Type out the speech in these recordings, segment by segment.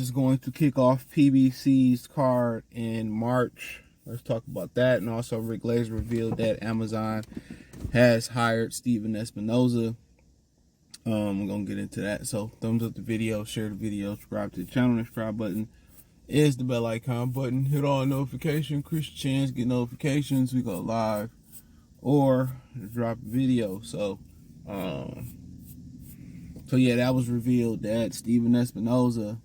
is going to kick off PBC's card in March. Let's talk about that. And also, Rick Laser revealed that Amazon has hired Steven Espinoza. I'm going to get into that. So, thumbs up the video, share the video, subscribe to the channel. The subscribe button is the bell icon button. Hit all notifications, increase your chance, get notifications. We go live or drop a video. So yeah, that was revealed that Steven Espinoza,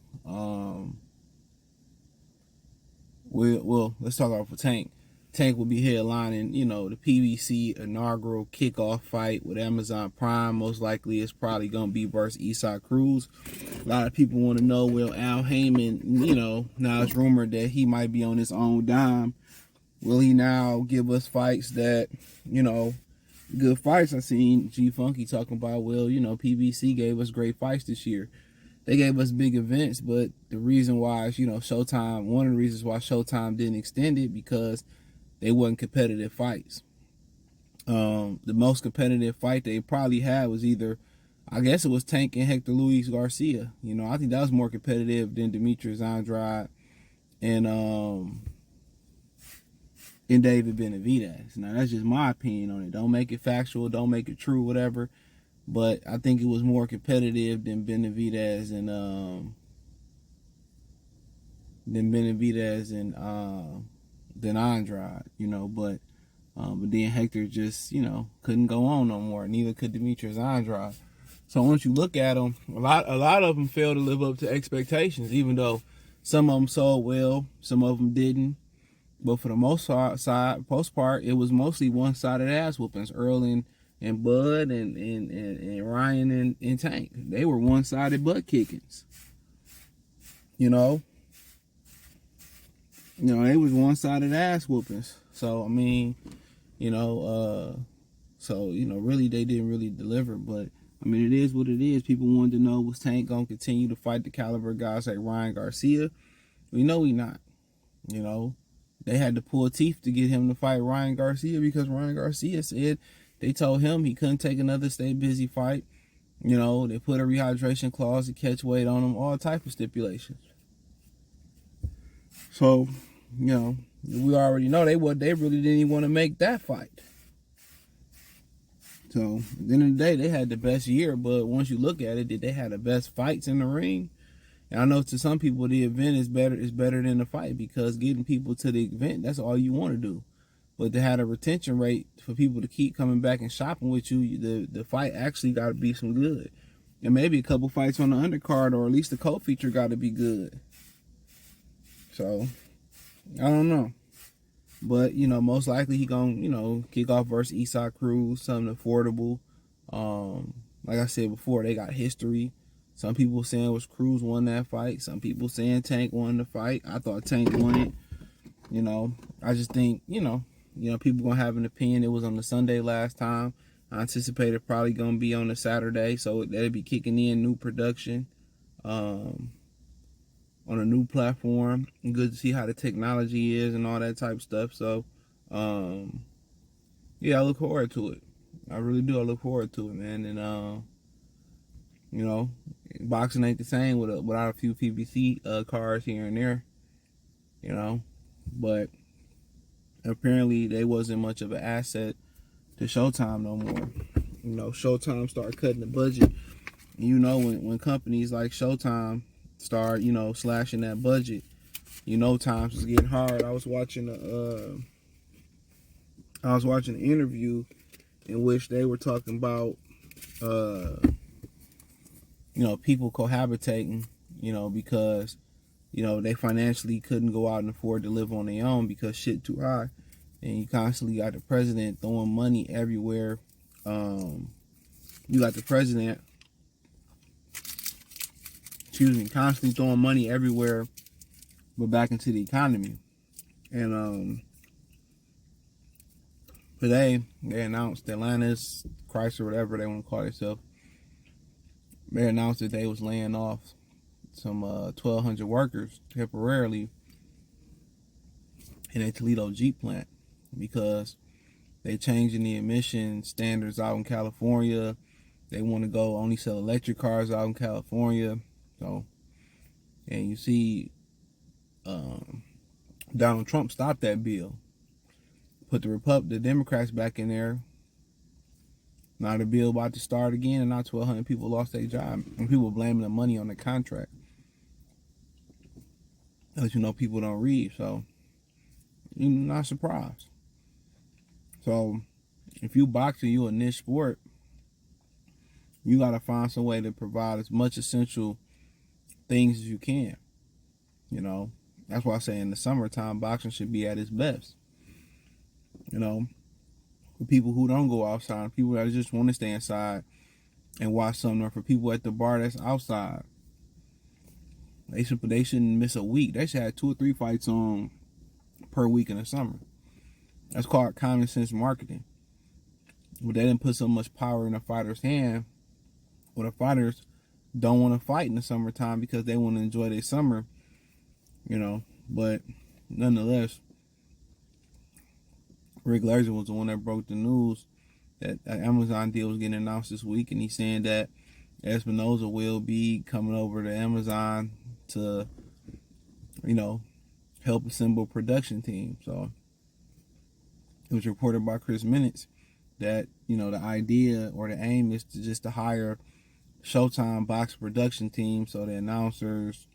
let's talk about for Tank. Tank will be headlining, the PBC inaugural kickoff fight with Amazon Prime. Most likely it's probably going to be versus Isaac Cruz. A lot of people want to know, will Al Haymon, now it's rumored that he might be on his own dime. Will he now give us fights that, good fights? I seen G Funky talking about, PBC gave us great fights this year. They gave us big events, but the reason why is, Showtime, one of the reasons why Showtime didn't extend it, because they wasn't competitive fights. The most competitive fight they probably had was either, I guess it was Tank and Hector Luis Garcia. I think that was more competitive than Demetrius Andrade and David Benavidez. Now, that's just my opinion on it. Don't make it factual, don't make it true, whatever. But I think it was more competitive than Benavidez and than Andrade, but then Hector just, couldn't go on no more. Neither could Demetrius Andrade. So once you look at them, a lot of them failed to live up to expectations, even though some of them sold well, some of them didn't. But for the most part, it was mostly one-sided ass whoopings. Earl and Bud and Ryan and Tank. They were one-sided butt kickings. They was one-sided ass whoopings. So, really they didn't really deliver. But, it is what it is. People wanted to know, was Tank going to continue to fight the caliber guys like Ryan Garcia? We know he not. They had to pull teeth to get him to fight Ryan Garcia, because Ryan Garcia said they told him he couldn't take another stay busy fight. They put a rehydration clause to catch weight on him, all type of stipulations. So, we already know they really didn't even want to make that fight. So, at the end of the day, they had the best year, but once you look at it, did they have the best fights in the ring? And I know to some people the event is better than the fight, because getting people to the event, that's all you want to do. But to have a retention rate for people to keep coming back and shopping with you, the fight actually got to be some good. And maybe a couple fights on the undercard, or at least the co-feature got to be good. So, I don't know. But, most likely he going to, kick off versus Isaac Cruz, something affordable. Like I said before, they got history. Some people saying it was Cruz won that fight. Some people saying Tank won the fight. I thought Tank won it. I just think, people going to have an opinion. It was on the Sunday last time. I anticipated probably going to be on the Saturday. So that'll be kicking in new production on a new platform. And good to see how the technology is and all that type of stuff. So, yeah, I look forward to it. I really do. I look forward to it, man. And, boxing ain't the same without a few PBC cards here and there, but apparently they wasn't much of an asset to Showtime no more. Showtime started cutting the budget. When companies like Showtime start, slashing that budget, times was getting hard. I was watching an interview in which they were talking about people cohabitating, because, they financially couldn't go out and afford to live on their own because shit too high. And you constantly got the president throwing money everywhere. Constantly throwing money everywhere but back into the economy. And today they announced Atlanta's, Chrysler, whatever they want to call themselves, they announced that they was laying off some 1,200 workers temporarily in a Toledo Jeep plant, because they changing the emission standards out in California. They want to go only sell electric cars out in California. So And you see Donald Trump stopped that bill, put the Democrats back in there. Now the bill about to start again, and now 1,200 people lost their job, and people blaming the money on the contract. As you know, people don't read, so you're not surprised. So if you boxing, you a niche sport, you got to find some way to provide as much essential things as you can. You know, that's why I say in the summertime, boxing should be at its best. You know, for people who don't go outside, people that just want to stay inside and watch something, or for people at the bar that's outside, they shouldn't miss a week. They should have 2 or 3 fights on per week in the summer. That's called common sense marketing. But they didn't put so much power in the fighter's hand. Well, the fighters don't want to fight in the summertime because they want to enjoy their summer, you know. But nonetheless, Rick Laser was the one that broke the news that an Amazon deal was getting announced this week, and he's saying that Espinoza will be coming over to Amazon to, you know, help assemble a production team. So it was reported by Chris Minutes that, you know, the idea or the aim is to hire Showtime box production team, so the announcers,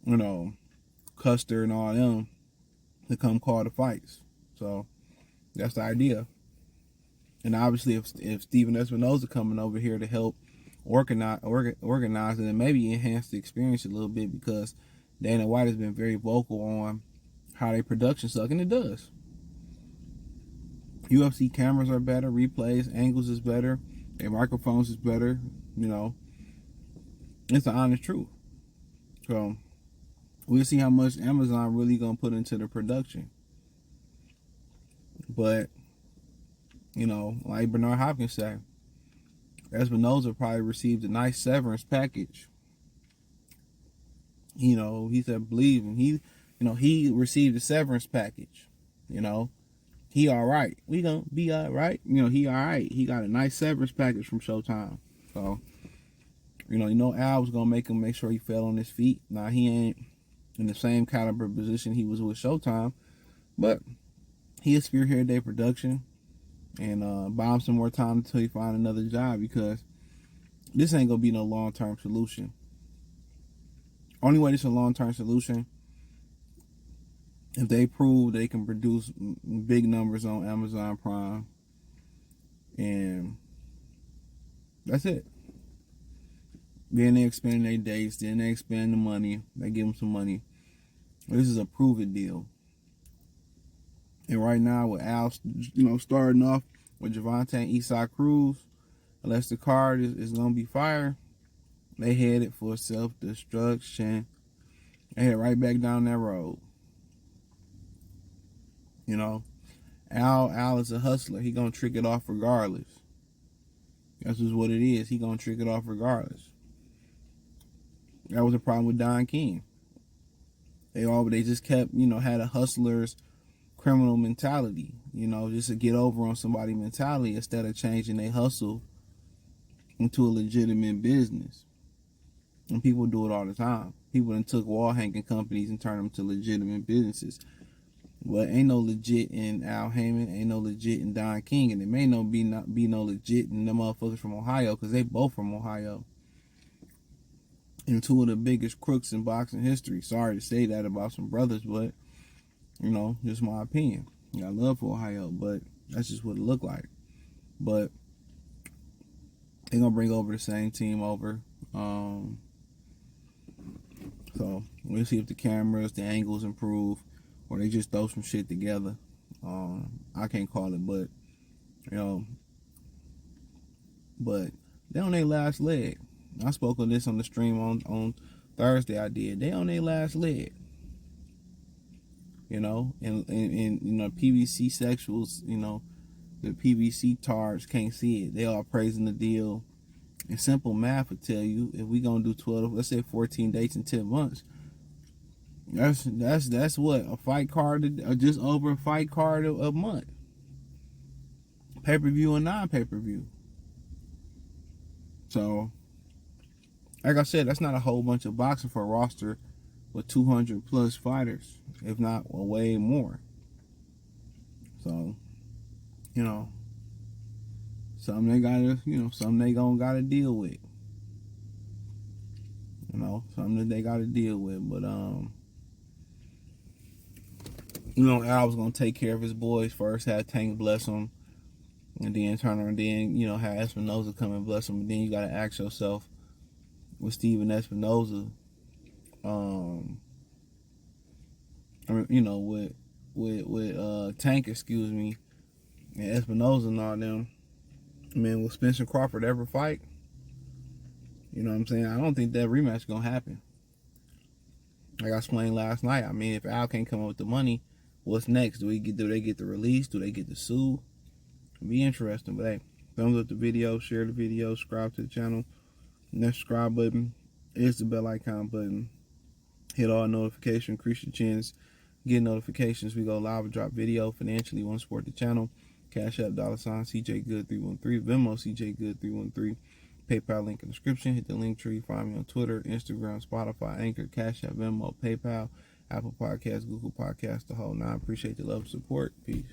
you know, Custer and all them, to come call the fights. So that's the idea. And obviously, if Steven Espinoza coming over here to help organize it and maybe enhance the experience a little bit, because Dana White has been very vocal on how they production suck, and it does. UFC cameras are better, replays, angles is better, their microphones is better. You know, it's the honest truth. So we'll see how much Amazon really gonna put into the production. But, you know, like Bernard Hopkins said, Espinoza probably received a nice severance package. You know, he said, believe him. He received a severance package. You know, he all right. We gonna be all right. You know, he all right. He got a nice severance package from Showtime. So, you know, Al was gonna make sure he fell on his feet. Now he ain't in the same caliber position he was with Showtime, but he'll spearhead their production and buy him some more time until he find another job, because this ain't gonna be no long-term solution. Only way this is a long-term solution if they prove they can produce big numbers on Amazon Prime, and that's it. Then they expand their dates, then they expand the money, they give them some money. This is a prove-it deal. And right now with Al, you know, starting off with Gervonta and Esau Cruz, unless the card is going to be fire, they headed for self-destruction. They head right back down that road. You know, Al is a hustler. He going to trick it off regardless. That's just what it is. He going to trick it off regardless. That was the problem with Don King. They just kept, you know, had a hustler's criminal mentality, you know, just to get over on somebody's mentality instead of changing their hustle into a legitimate business. And people do it all the time. People done took wall hanging companies and turned them to legitimate businesses. But ain't no legit in Al Haymon, ain't no legit in Don King, and it may not be no legit in the motherfuckers from Ohio, because they both from Ohio. And 2 of the biggest crooks in boxing history. Sorry to say that about some brothers, but, you know, just my opinion. I got love for Ohio, but that's just what it looked like. But they're going to bring over the same team over. So we'll see if the cameras, the angles improve, or they just throw some shit together. I can't call it, but, you know, but they on their last leg. I spoke of this on the stream on Thursday. I did. They on their last leg. You know, and you know, PBC sexuals, you know, the PBC tards can't see it. They all praising the deal. And simple math would tell you, if we gonna do 12, let's say 14 dates in 10 months, that's what, a fight card, or just over a fight card a month. Pay-per-view and non-pay-per-view. So like I said, that's not a whole bunch of boxing for a roster with 200 plus fighters, if not way more. So, you know, something they gotta, something they gotta deal with. Something that they gotta deal with. But Al's gonna take care of his boys first. Have Tank bless them, and then turn around. Then have Espinoza come and bless them. But then you gotta ask yourself, with Steven Espinoza, with Tank, excuse me, and Espinoza and all them. Will Spencer Crawford ever fight? You know what I'm saying? I don't think that rematch is gonna happen. Like I explained last night, if Al can't come up with the money, what's next? Do they get the release? Do they get the sue? It'll be interesting. But hey, thumbs up the video, share the video, subscribe to the channel. And that subscribe button is the bell icon button. Hit all notifications, increase your chance, get notifications. We go live and drop video. Financially, you want to support the channel. Cash App, $ CJ Good 313, Venmo CJ Good 313. PayPal link in the description. Hit the link tree. Find me on Twitter, Instagram, Spotify, Anchor, Cash App, Venmo, PayPal, Apple Podcasts, Google Podcasts, the whole nine. Appreciate the love and support. Peace.